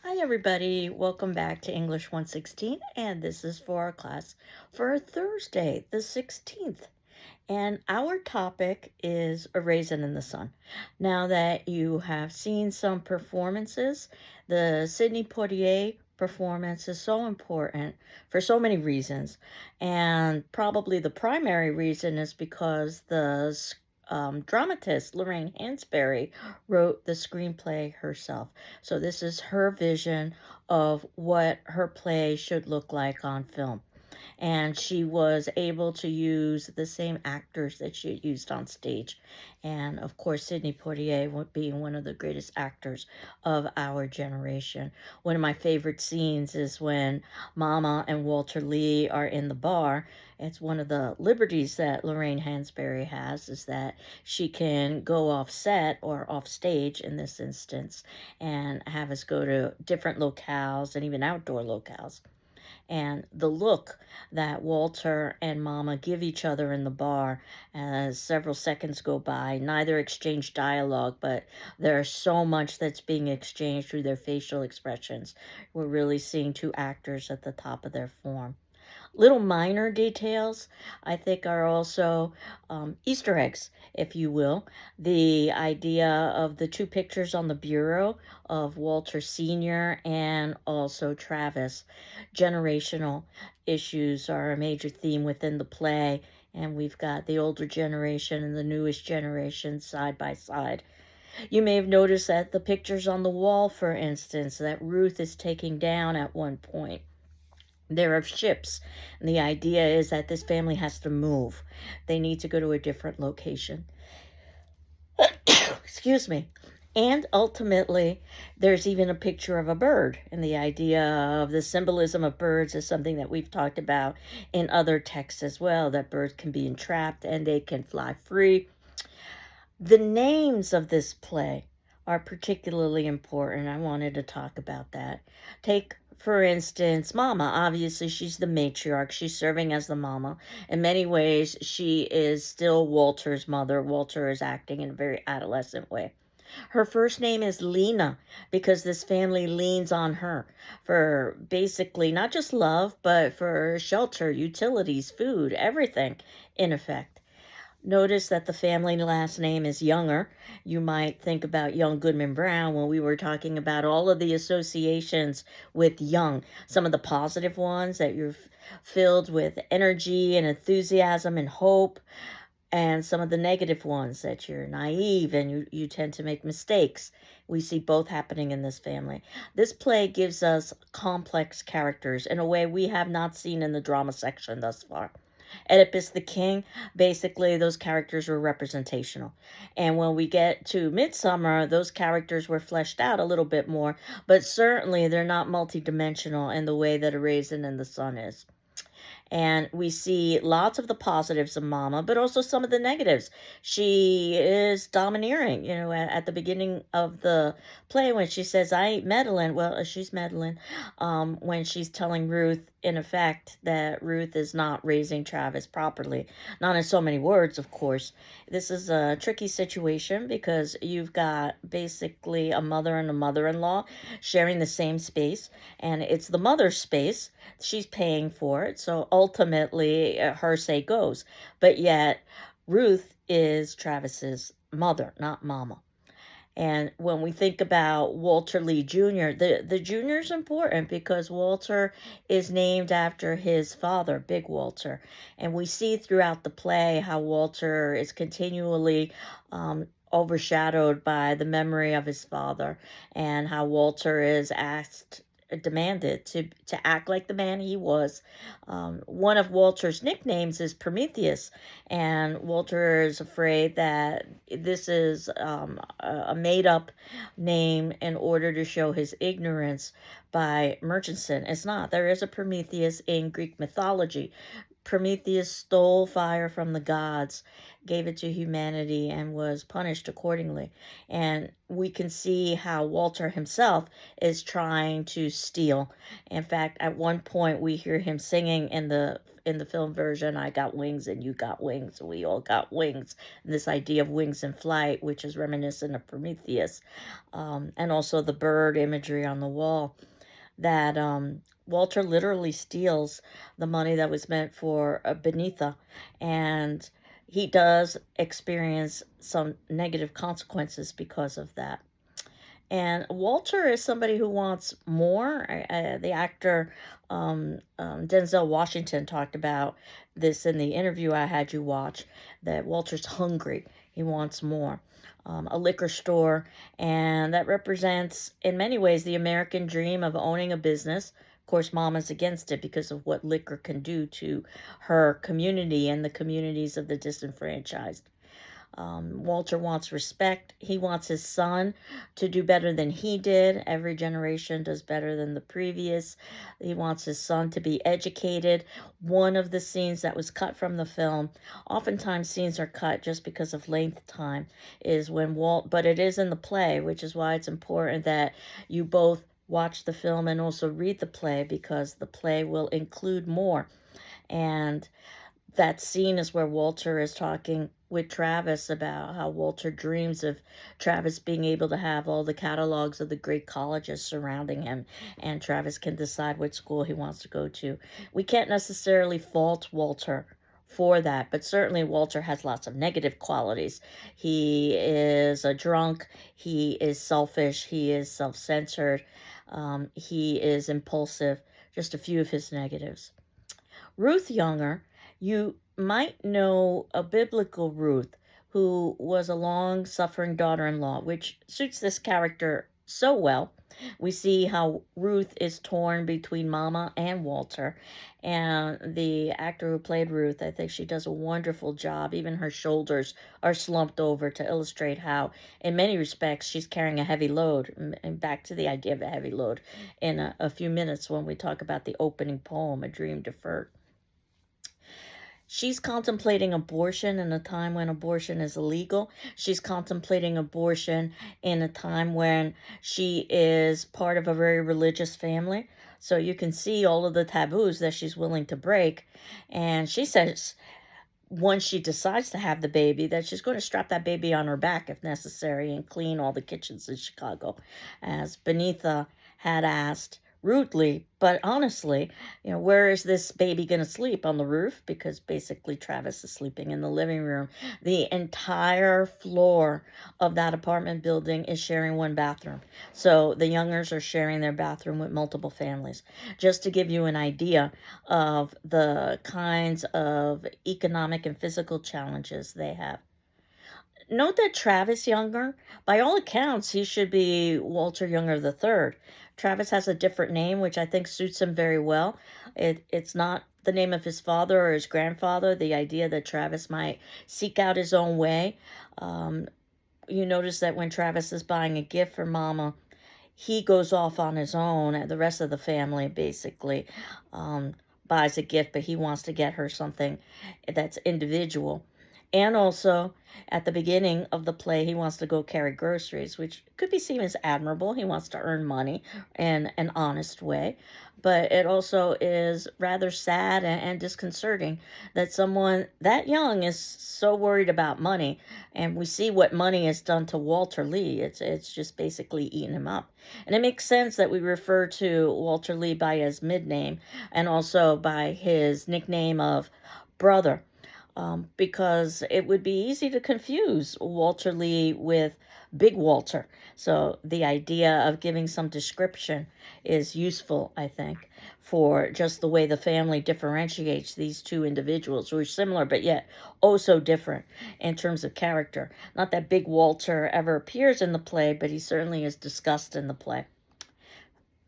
Hi, everybody. Welcome back to English 116, and this is for our class for Thursday, the 16th. And our topic is A Raisin in the Sun. Now that you have seen some performances, the Sidney Poitier performance is so important for so many reasons. And probably the primary reason is because the dramatist Lorraine Hansberry wrote the screenplay herself. So this is her vision of what her play should look like on film, and she was able to use the same actors that she had used on stage. And of course, Sidney Poitier being one of the greatest actors of our generation. One of my favorite scenes is when Mama and Walter Lee are in the bar. It's one of the liberties that Lorraine Hansberry has, is that she can go off set or off stage in this instance and have us go to different locales and even outdoor locales, and the look that Walter and Mama give each other in the bar as several seconds go by. Neither exchange dialogue, but there's so much that's being exchanged through their facial expressions. We're really seeing two actors at the top of their form. Little minor details, I think, are also Easter eggs, if you will. The idea of the two pictures on the bureau of Walter Sr. and also Travis. Generational issues are a major theme within the play, and we've got the older generation and the newest generation side by side. You may have noticed that the pictures on the wall, for instance, that Ruth is taking down at one point, they're of ships, and the idea is that this family has to move. They need to go to a different location. Excuse me. And ultimately, there's even a picture of a bird, and the idea of the symbolism of birds is something that we've talked about in other texts as well, that birds can be entrapped and they can fly free. The names of this play are particularly important. I wanted to talk about that. Take, for instance, Mama. Obviously, she's the matriarch. She's serving as the mama. In many ways, she is still Walter's mother. Walter is acting in a very adolescent way. Her first name is Lena because this family leans on her for basically not just love, but for shelter, utilities, food, everything, in effect. Notice that the family last name is Younger. You might think about Young Goodman Brown when we were talking about all of the associations with young. Some of the positive ones that you're filled with energy and enthusiasm and hope, and some of the negative ones that you're naive and you tend to make mistakes. We see both happening in this family. This play gives us complex characters in a way we have not seen in the drama section thus far. Oedipus the King, basically, those characters were representational. And when we get to Midsummer, those characters were fleshed out a little bit more, but certainly they're not multidimensional in the way that A Raisin in the Sun is. And we see lots of the positives of Mama, but also some of the negatives. She is domineering, at the beginning of the play when she says, I ain't meddling. Well, she's meddling when she's telling Ruth, in effect, that Ruth is not raising Travis properly. Not in so many words, of course. This is a tricky situation because you've got basically a mother and a mother in law sharing the same space, and it's the mother's space. She's paying for it. So ultimately, her say goes. But yet, Ruth is Travis's mother, not Mama. And when we think about Walter Lee Jr., the Jr. is important because Walter is named after his father, Big Walter. And we see throughout the play how Walter is continually overshadowed by the memory of his father, and how Walter is demanded to act like the man he was. One of Walter's nicknames is Prometheus, and Walter is afraid that this is a made up name in order to show his ignorance by Murchison. It's not. There is a Prometheus in Greek mythology. Prometheus stole fire from the gods, gave it to humanity, and was punished accordingly. And we can see how Walter himself is trying to steal. In fact, at one point, we hear him singing in the in the film version, I got wings and you got wings. We all got wings. And this idea of wings and flight, which is reminiscent of Prometheus, and also the bird imagery on the wall, that Walter literally steals the money that was meant for Beneatha, and he does experience some negative consequences because of that. And Walter is somebody who wants more. The actor Denzel Washington talked about this in the interview I had you watch, that Walter's hungry. He wants more. A liquor store, and that represents, in many ways, the American dream of owning a business. Of course, Mama's against it because of what liquor can do to her community and the communities of the disenfranchised. Walter wants respect. He wants his son to do better than he did. Every generation does better than the previous. He wants his son to be educated. One of the scenes that was cut from the film, oftentimes scenes are cut just because of length time, is when but it is in the play, which is why it's important that you both watch the film and also read the play, because the play will include more. And that scene is where Walter is talking with Travis about how Walter dreams of Travis being able to have all the catalogs of the great colleges surrounding him, and Travis can decide what school he wants to go to. We can't necessarily fault Walter for that, but certainly Walter has lots of negative qualities. He is a drunk, he is selfish, he is self-centered, he is impulsive, just a few of his negatives. Ruth Younger, you might know a biblical Ruth who was a long suffering daughter in law, which suits this character so well. We see how Ruth is torn between Mama and Walter, and the actor who played Ruth, I think she does a wonderful job. Even her shoulders are slumped over to illustrate how, in many respects, she's carrying a heavy load. And back to the idea of a heavy load in a few minutes when we talk about the opening poem, A Dream Deferred. She's contemplating abortion in a time when abortion is illegal. She's contemplating abortion in a time when she is part of a very religious family. So you can see all of the taboos that she's willing to break. And she says, once she decides to have the baby, that she's going to strap that baby on her back if necessary and clean all the kitchens in Chicago, as Beneatha had asked rudely, but honestly, where is this baby going to sleep? On the roof? Because basically Travis is sleeping in the living room. The entire floor of that apartment building is sharing one bathroom. So the Youngers are sharing their bathroom with multiple families. Just to give you an idea of the kinds of economic and physical challenges they have. Note that Travis Younger, by all accounts, he should be Walter Younger III. Travis has a different name, which I think suits him very well. It's not the name of his father or his grandfather, the idea that Travis might seek out his own way. You notice that when Travis is buying a gift for Mama, he goes off on his own, and the rest of the family basically buys a gift, but he wants to get her something that's individual. And also, at the beginning of the play, he wants to go carry groceries, which could be seen as admirable. He wants to earn money in an honest way. But it also is rather sad and disconcerting that someone that young is so worried about money. And we see what money has done to Walter Lee. It's just basically eaten him up. And it makes sense that we refer to Walter Lee by his mid name and also by his nickname of Brother. Because it would be easy to confuse Walter Lee with Big Walter. So the idea of giving some description is useful, I think, for just the way the family differentiates these two individuals who are similar but yet oh so different in terms of character. Not that Big Walter ever appears in the play, but he certainly is discussed in the play.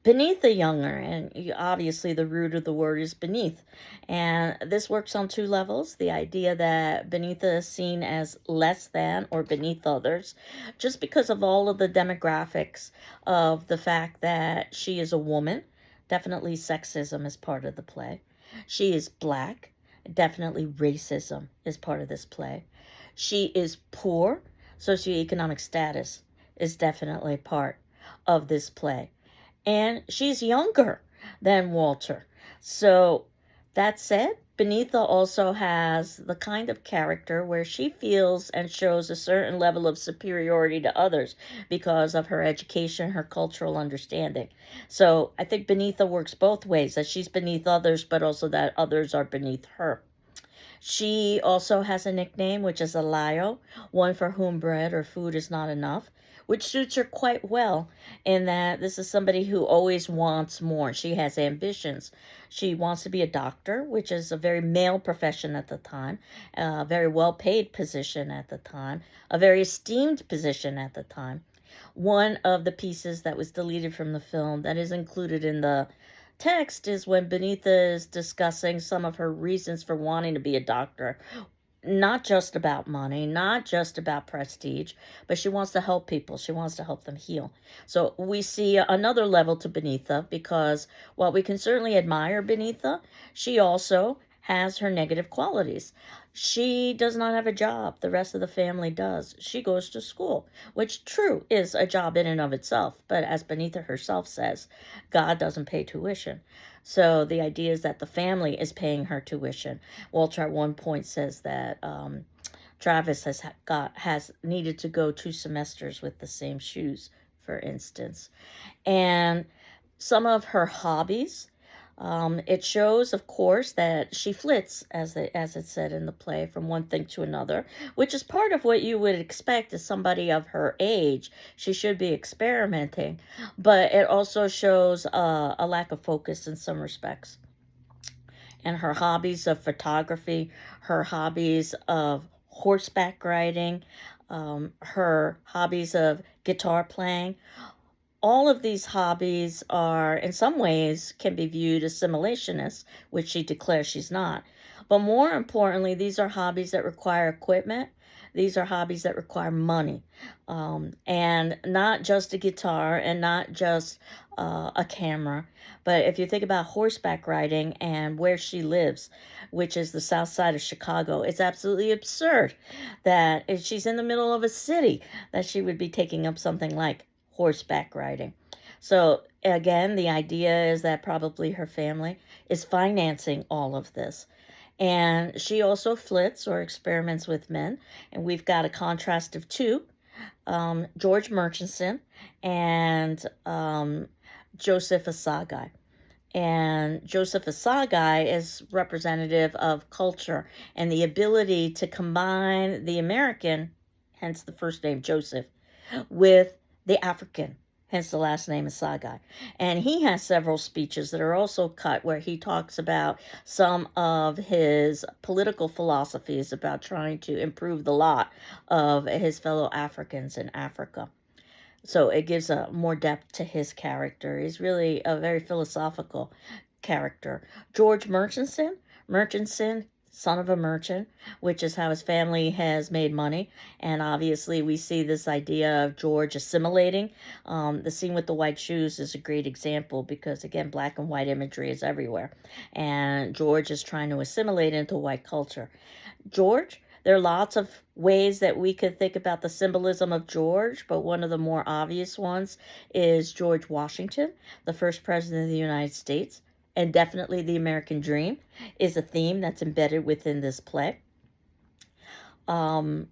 Beneatha Younger, and obviously the root of the word is beneath. And this works on two levels. The idea that Beneatha is seen as less than or beneath others, just because of all of the demographics of the fact that she is a woman. Definitely sexism is part of the play. She is black. Definitely racism is part of this play. She is poor. Socioeconomic status is definitely part of this play. And she's younger than Walter. So that said, Beneatha also has the kind of character where she feels and shows a certain level of superiority to others because of her education, her cultural understanding. So I think Beneatha works both ways, that she's beneath others, but also that others are beneath her. She also has a nickname, which is Alayo, one for whom bread or food is not enough, which suits her quite well in that this is somebody who always wants more. She has ambitions. She wants to be a doctor, which is a very male profession at the time, a very well paid position at the time, a very esteemed position at the time. One of the pieces that was deleted from the film that is included in the text is when Beneatha is discussing some of her reasons for wanting to be a doctor. Not just about money, not just about prestige, but she wants to help people. She wants to help them heal. So we see another level to Beneatha because while we can certainly admire Beneatha, she also has her negative qualities. She does not have a job. The rest of the family does. She goes to school, which true is a job in and of itself. But as Beneatha herself says, God doesn't pay tuition. So the idea is that the family is paying her tuition. Walter at one point says that Travis has needed to go 2 semesters with the same shoes, for instance. And some of her hobbies. It shows, of course, that she flits, as it said in the play, from one thing to another, which is part of what you would expect as somebody of her age. She should be experimenting, but it also shows a lack of focus in some respects. And her hobbies of photography, her hobbies of horseback riding, her hobbies of guitar playing, all of these hobbies are, in some ways, can be viewed as simulationists, which she declares she's not. But more importantly, these are hobbies that require equipment. These are hobbies that require money. And not just a guitar and not just a camera. But if you think about horseback riding and where she lives, which is the south side of Chicago, it's absolutely absurd that if she's in the middle of a city, that she would be taking up something like horseback riding. So again, the idea is that probably her family is financing all of this. And she also flits or experiments with men. And we've got a contrast of two, George Murchison and Joseph Asagai. And Joseph Asagai is representative of culture and the ability to combine the American, hence the first name Joseph, with the African, hence the last name Asagai. And he has several speeches that are also cut where he talks about some of his political philosophies about trying to improve the lot of his fellow Africans in Africa. So it gives a more depth to his character. He's really a very philosophical character. George Murchison, son of a merchant, which is how his family has made money. And obviously, we see this idea of George assimilating. The scene with the white shoes is a great example because, again, black and white imagery is everywhere. And George is trying to assimilate into white culture. George, there are lots of ways that we could think about the symbolism of George, but one of the more obvious ones is George Washington, the first president of the United States, and definitely the American dream is a theme that's embedded within this play. And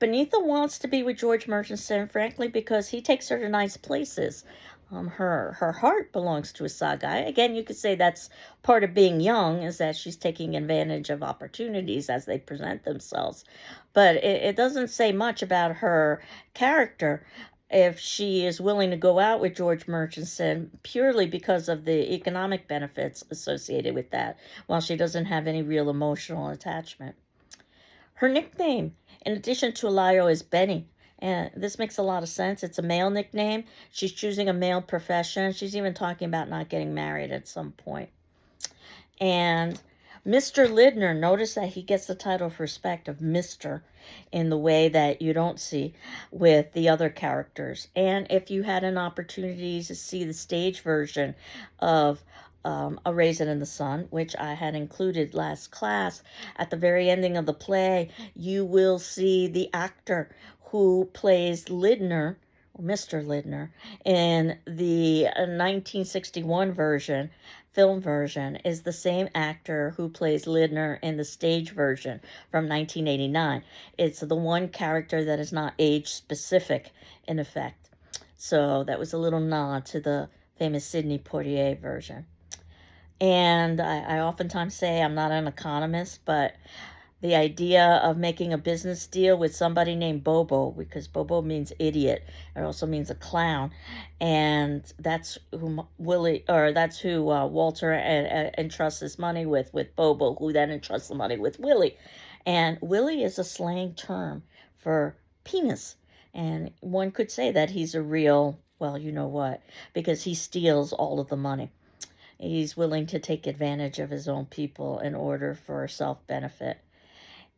Beneatha wants to be with George Murchison, frankly, because he takes her to nice places. Her heart belongs to Asagai. Again, you could say that's part of being young, is that she's taking advantage of opportunities as they present themselves. But it doesn't say much about her character if she is willing to go out with George Murchison purely because of the economic benefits associated with that, while she doesn't have any real emotional attachment. Her nickname, in addition to Alayo, is Benny. And this makes a lot of sense. It's a male nickname. She's choosing a male profession. She's even talking about not getting married at some point. And Mr. Lydner, notice that he gets the title of respect of Mr. in the way that you don't see with the other characters. And if you had an opportunity to see the stage version of A Raisin in the Sun, which I had included last class, at the very ending of the play, you will see the actor who plays Lydner or Mr. Lindner. In the 1961 film version, is the same actor who plays Lindner in the stage version from 1989. It's the one character that is not age specific, in effect. So that was a little nod to the famous Sidney Poitier version. And I oftentimes say I'm not an economist, but the idea of making a business deal with somebody named Bobo, because Bobo means idiot. It also means a clown. And that's who Walter entrusts his money with Bobo, who then entrusts the money with Willie. And Willie is a slang term for penis. And one could say that he's a real, well, you know what, because he steals all of the money. He's willing to take advantage of his own people in order for self-benefit.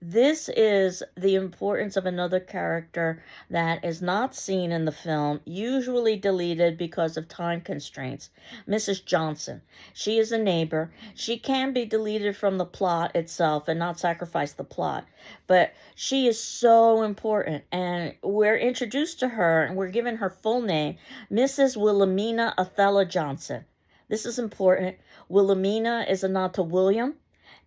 This is the importance of another character that is not seen in the film, usually deleted because of time constraints. Mrs. Johnson. She is a neighbor. She can be deleted from the plot itself and not sacrifice the plot. But she is so important, and we're introduced to her and we're given her full name, Mrs. Wilhelmina Othello Johnson. This is important. Wilhelmina is a nod to William,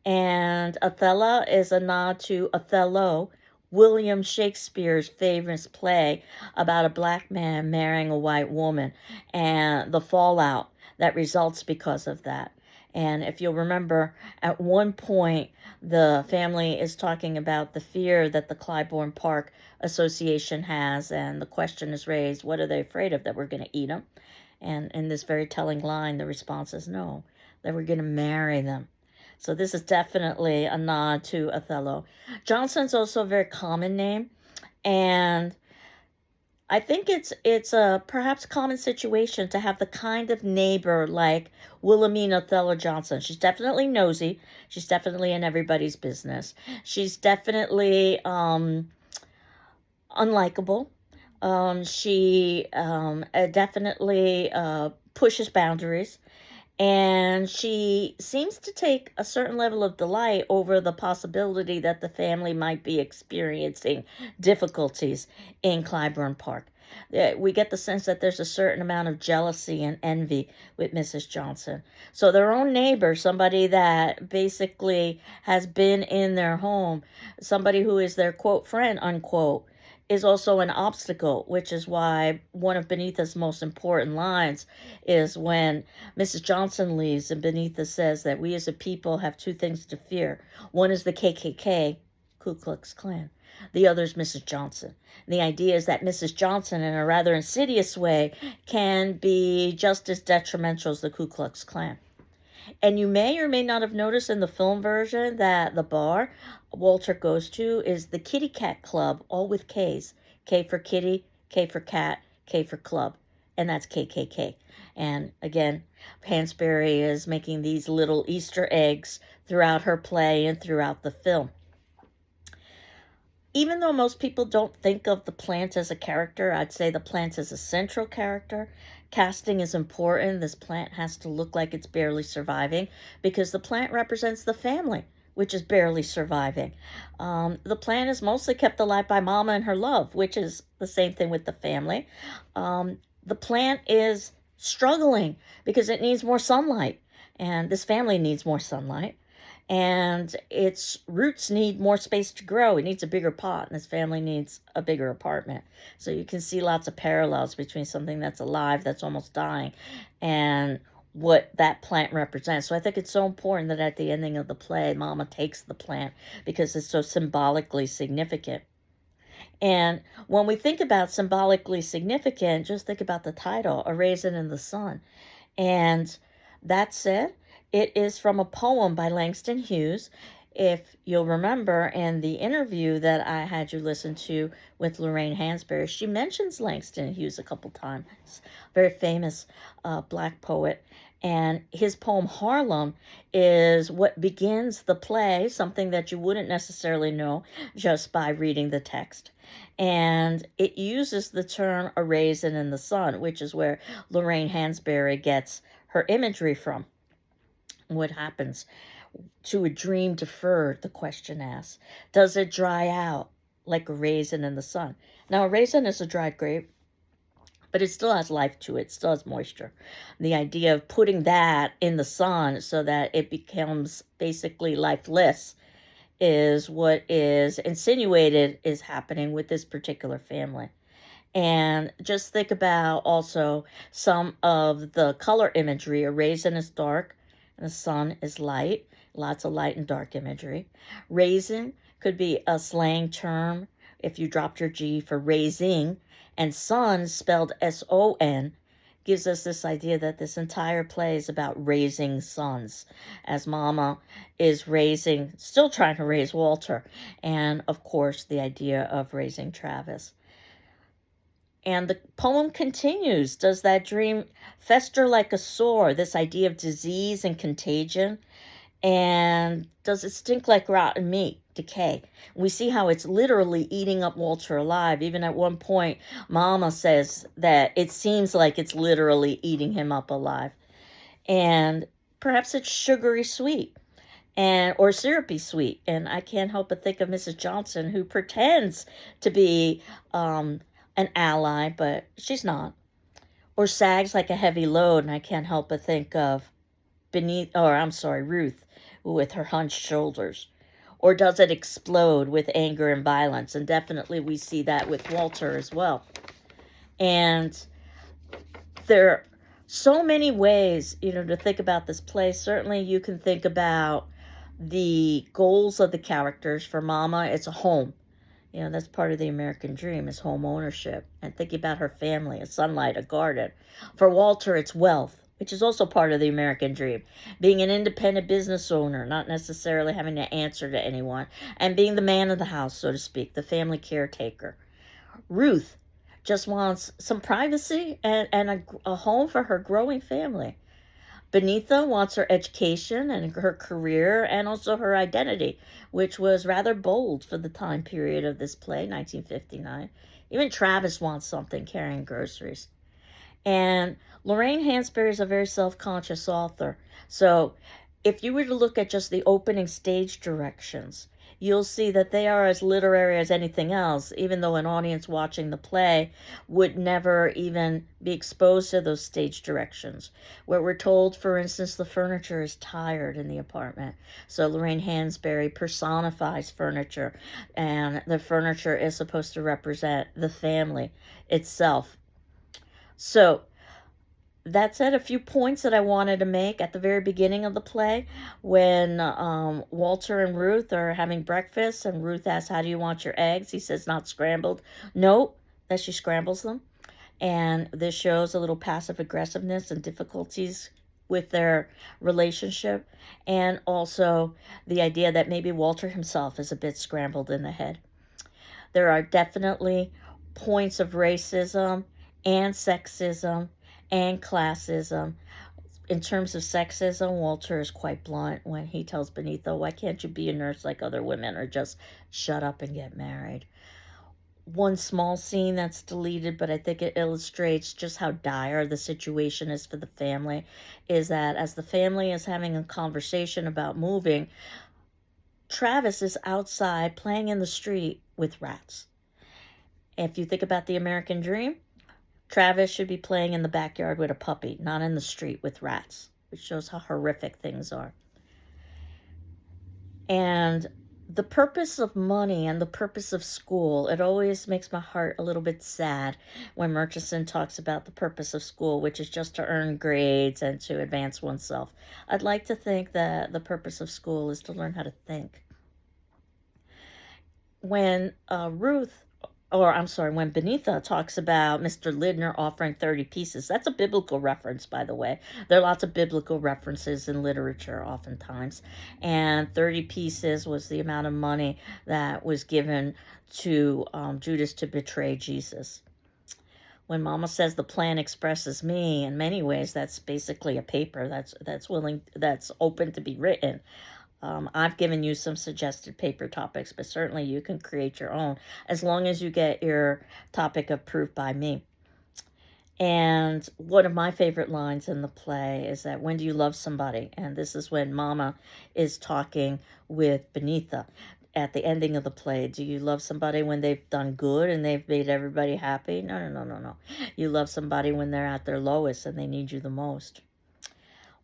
and Othello is a nod to Othello, William Shakespeare's famous play about a black man marrying a white woman and the fallout that results because of that. And if you'll remember, at one point, the family is talking about the fear that the Clybourne Park Association has, and the question is raised, what are they afraid of, that we're going to eat them? And in this very telling line, the response is no, that we're going to marry them. So this is definitely a nod to Othello. Johnson's also a very common name, and I think it's a perhaps common situation to have the kind of neighbor like Wilhelmina Othello Johnson. She's definitely nosy. She's definitely in everybody's business. She's definitely unlikable. She definitely pushes boundaries. And she seems to take a certain level of delight over the possibility that the family might be experiencing difficulties in Clybourne Park. We get the sense that there's a certain amount of jealousy and envy with Mrs. Johnson. So their own neighbor, somebody that basically has been in their home, somebody who is their quote friend, unquote, is also an obstacle, which is why one of Beneatha's most important lines is when Mrs. Johnson leaves and Beneatha says that we as a people have two things to fear. One is the KKK, Ku Klux Klan. The other is Mrs. Johnson. And the idea is that Mrs. Johnson, in a rather insidious way, can be just as detrimental as the Ku Klux Klan. And you may or may not have noticed in the film version that the bar Walter goes to is the Kitty Cat Club, all with K's. K for kitty, K for cat, K for club. And that's KKK. And again, Hansberry is making these little Easter eggs throughout her play and throughout the film. Even though most people don't think of the plant as a character, I'd say the plant is a central character. Casting is important. This plant has to look like it's barely surviving because the plant represents the family, which is barely surviving. The plant is mostly kept alive by Mama and her love, which is the same thing with the family. The plant is struggling because it needs more sunlight, and this family needs more sunlight. And its roots need more space to grow. It needs a bigger pot, and this family needs a bigger apartment. So you can see lots of parallels between something that's alive, that's almost dying, and what that plant represents. So I think it's so important that at the ending of the play, Mama takes the plant because it's so symbolically significant. And when we think about symbolically significant, just think about the title, A Raisin in the Sun. And that said, it is from a poem by Langston Hughes. If you'll remember in the interview that I had you listen to with Lorraine Hansberry, she mentions Langston Hughes a couple times. Very famous black poet. And his poem Harlem is what begins the play, something that you wouldn't necessarily know just by reading the text. And it uses the term a raisin in the sun, which is where Lorraine Hansberry gets her imagery from. What happens to a dream deferred, the question asks. Does it dry out like a raisin in the sun? Now, a raisin is a dried grape. but it still has life to it, still has moisture. The idea of putting that in the sun so that it becomes basically lifeless is what is insinuated is happening with this particular family. And just think about also some of the color imagery. A raisin is dark and the sun is light. Lots of light and dark imagery. Raisin could be a slang term if you dropped your G for raising. And sun, spelled S-O-N, gives us this idea that this entire play is about raising sons, as Mama is raising, still trying to raise Walter, and of course the idea of raising Travis. And the poem continues. Does that dream fester like a sore? This idea of disease and contagion. And does it stink like rotten meat? Decay. We see how it's literally eating up Walter alive. Even at one point, Mama says that it seems like it's literally eating him up alive. And perhaps it's sugary sweet and or syrupy sweet. And I can't help but think of Mrs. Johnson, who pretends to be an ally, but she's not. Or sags like a heavy load, and I can't help but think of Ruth, with her hunched shoulders. Or does it explode with anger and violence? And definitely we see that with Walter as well. And there are so many ways, to think about this play. Certainly you can think about the goals of the characters. For Mama, it's a home. That's part of the American dream, is home ownership. And thinking about her family, a sunlight, a garden. For Walter, it's wealth, which is also part of the American dream. Being an independent business owner, not necessarily having to answer to anyone. And being the man of the house, so to speak, the family caretaker. Ruth just wants some privacy and a home for her growing family. Beneatha wants her education and her career and also her identity, which was rather bold for the time period of this play, 1959. Even Travis wants something, carrying groceries. And Lorraine Hansberry is a very self-conscious author. So if you were to look at just the opening stage directions, you'll see that they are as literary as anything else, even though an audience watching the play would never even be exposed to those stage directions. Where we're told, for instance, the furniture is tired in the apartment. So Lorraine Hansberry personifies furniture, and the furniture is supposed to represent the family itself. So that's it. A few points that I wanted to make at the very beginning of the play, when Walter and Ruth are having breakfast, and Ruth asks, "How do you want your eggs?" He says, "Not scrambled." Note that she scrambles them. And this shows a little passive aggressiveness and difficulties with their relationship. And also the idea that maybe Walter himself is a bit scrambled in the head. There are definitely points of racism and sexism and classism. In terms of sexism, Walter is quite blunt when he tells Beneatha, "Why can't you be a nurse like other women, or just shut up and get married?" One small scene that's deleted, but I think it illustrates just how dire the situation is for the family, is that as the family is having a conversation about moving, Travis is outside playing in the street with rats. If you think about the American dream, Travis should be playing in the backyard with a puppy, not in the street with rats, which shows how horrific things are. And the purpose of money and the purpose of school, it always makes my heart a little bit sad when Murchison talks about the purpose of school, which is just to earn grades and to advance oneself. I'd like to think that the purpose of school is to learn how to think. When when Beneatha talks about Mr. Lindner offering 30 pieces, that's a biblical reference, by the way. There are lots of biblical references in literature oftentimes. And 30 pieces was the amount of money that was given to Judas to betray Jesus. When Mama says the plan expresses me, in many ways, that's basically a paper that's open to be written. I've given you some suggested paper topics, but certainly you can create your own as long as you get your topic approved by me. And one of my favorite lines in the play is that, "When do you love somebody?" And this is when Mama is talking with Beneatha. at the ending of the play? Do you love somebody when they've done good and they've made everybody happy? No, no, no, no, no. You love somebody when they're at their lowest and they need you the most.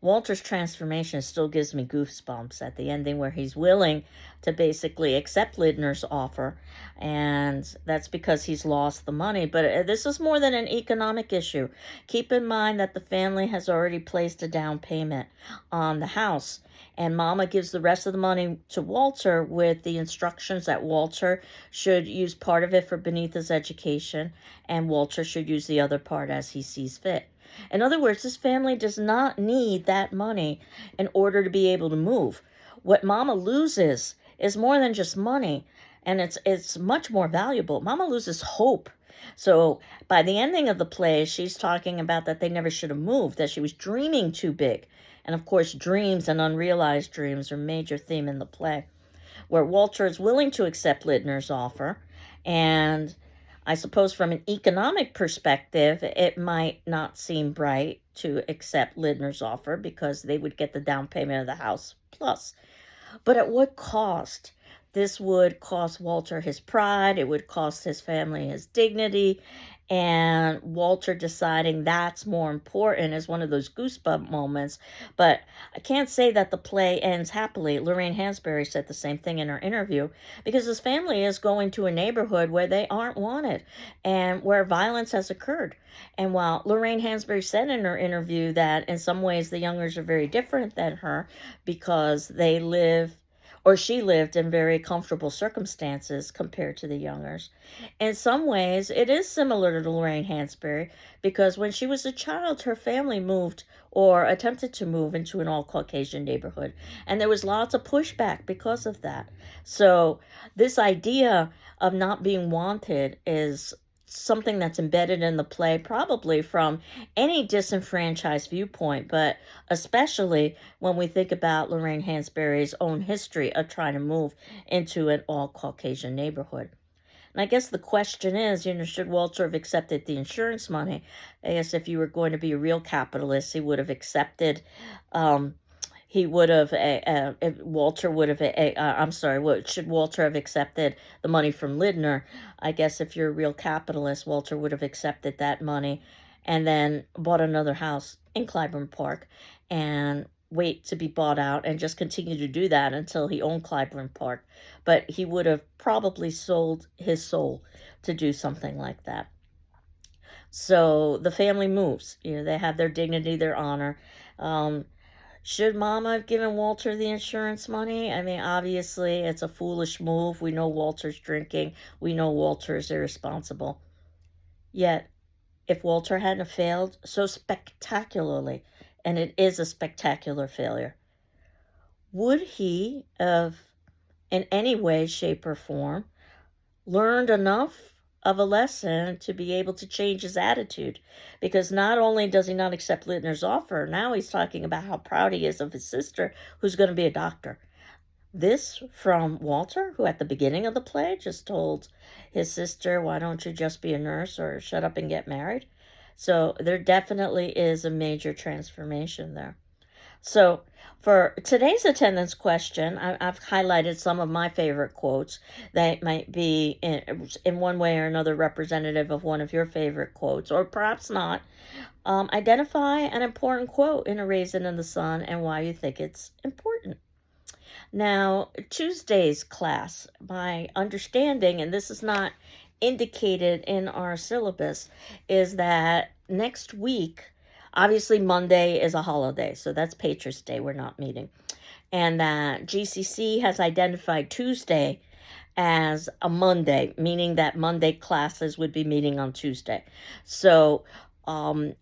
Walter's transformation still gives me goosebumps at the ending where he's willing to basically accept Lindner's offer. And that's because he's lost the money. But this is more than an economic issue. Keep in mind that the family has already placed a down payment on the house. And Mama gives the rest of the money to Walter with the instructions that Walter should use part of it for Beneatha's education, and Walter should use the other part as he sees fit. In other words, this family does not need that money in order to be able to move. What Mama loses is more than just money, and it's much more valuable. Mama loses hope. So by the ending of the play, she's talking about that they never should have moved, that she was dreaming too big. And of course, dreams and unrealized dreams are a major theme in the play, where Walter is willing to accept Lindner's offer. And I suppose from an economic perspective, it might not seem bright to accept Lindner's offer because they would get the down payment of the house plus. But at what cost? This would cost Walter his pride. It would cost his family his dignity. And Walter deciding that's more important is one of those goosebump moments. But I can't say that the play ends happily. Lorraine Hansberry said the same thing in her interview, because his family is going to a neighborhood where they aren't wanted and where violence has occurred. And while Lorraine Hansberry said in her interview that in some ways the Youngers are very different than her because they live, or she lived, in very comfortable circumstances compared to the Youngers. In some ways, it is similar to Lorraine Hansberry because when she was a child, her family moved or attempted to move into an all-Caucasian neighborhood, and there was lots of pushback because of that. So this idea of not being wanted is something that's embedded in the play, probably from any disenfranchised viewpoint, but especially when we think about Lorraine Hansberry's own history of trying to move into an all-Caucasian neighborhood. And I guess the question is, should Walter have accepted the insurance money? I guess if you were going to be a real capitalist, he would have accepted, he would have, Walter would have, I'm sorry, should Walter have accepted the money from Lindner? I guess if you're a real capitalist, Walter would have accepted that money and then bought another house in Clybourne Park and wait to be bought out and just continue to do that until he owned Clybourne Park. But he would have probably sold his soul to do something like that. So the family moves. They have their dignity, their honor. Should Mama have given Walter the insurance money? I mean, obviously, it's a foolish move. We know Walter's drinking. We know Walter's irresponsible. Yet, if Walter hadn't failed so spectacularly, and it is a spectacular failure, would he have, in any way, shape, or form, learned enough of a lesson to be able to change his attitude? Because not only does he not accept Lindner's offer, now he's talking about how proud he is of his sister, who's going to be a doctor. This from Walter, who at the beginning of the play just told his sister, why don't you just be a nurse or shut up and get married? So there definitely is a major transformation there. So for today's attendance question, I've highlighted some of my favorite quotes that might be in one way or another representative of one of your favorite quotes, or perhaps not. Identify an important quote in A Raisin in the Sun and why you think it's important. Now, Tuesday's class, my understanding, and this is not indicated in our syllabus, is that next week, obviously Monday is a holiday, so that's Patriots Day, we're not meeting, and that GCC has identified Tuesday as a Monday, meaning that Monday classes would be meeting on Tuesday. So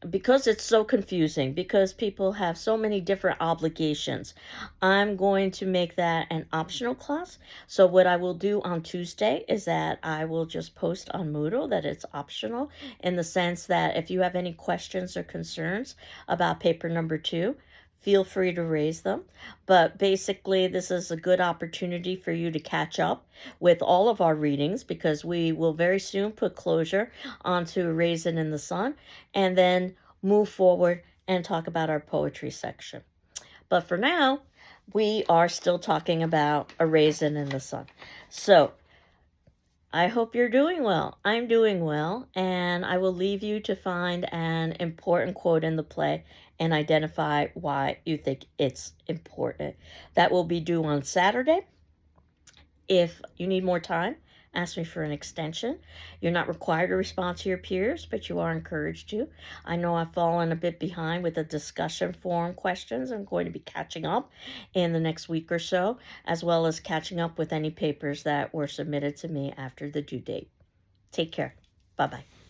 because it's so confusing, because people have so many different obligations, I'm going to make that an optional class. So what I will do on Tuesday is that I will just post on Moodle that it's optional, in the sense that if you have any questions or concerns about paper number 2, feel free to raise them. But basically, this is a good opportunity for you to catch up with all of our readings, because we will very soon put closure onto Raisin in the Sun and then move forward and talk about our poetry section. But for now, we are still talking about a raisin in the sun. So I hope you're doing well. I'm doing well, and I will leave you to find an important quote in the play and identify why you think it's important. That will be due on Saturday. If you need more time, ask me for an extension. You're not required to respond to your peers, but you are encouraged to. I know I've fallen a bit behind with the discussion forum questions. I'm going to be catching up in the next week or so, as well as catching up with any papers that were submitted to me after the due date. Take care. Bye-bye.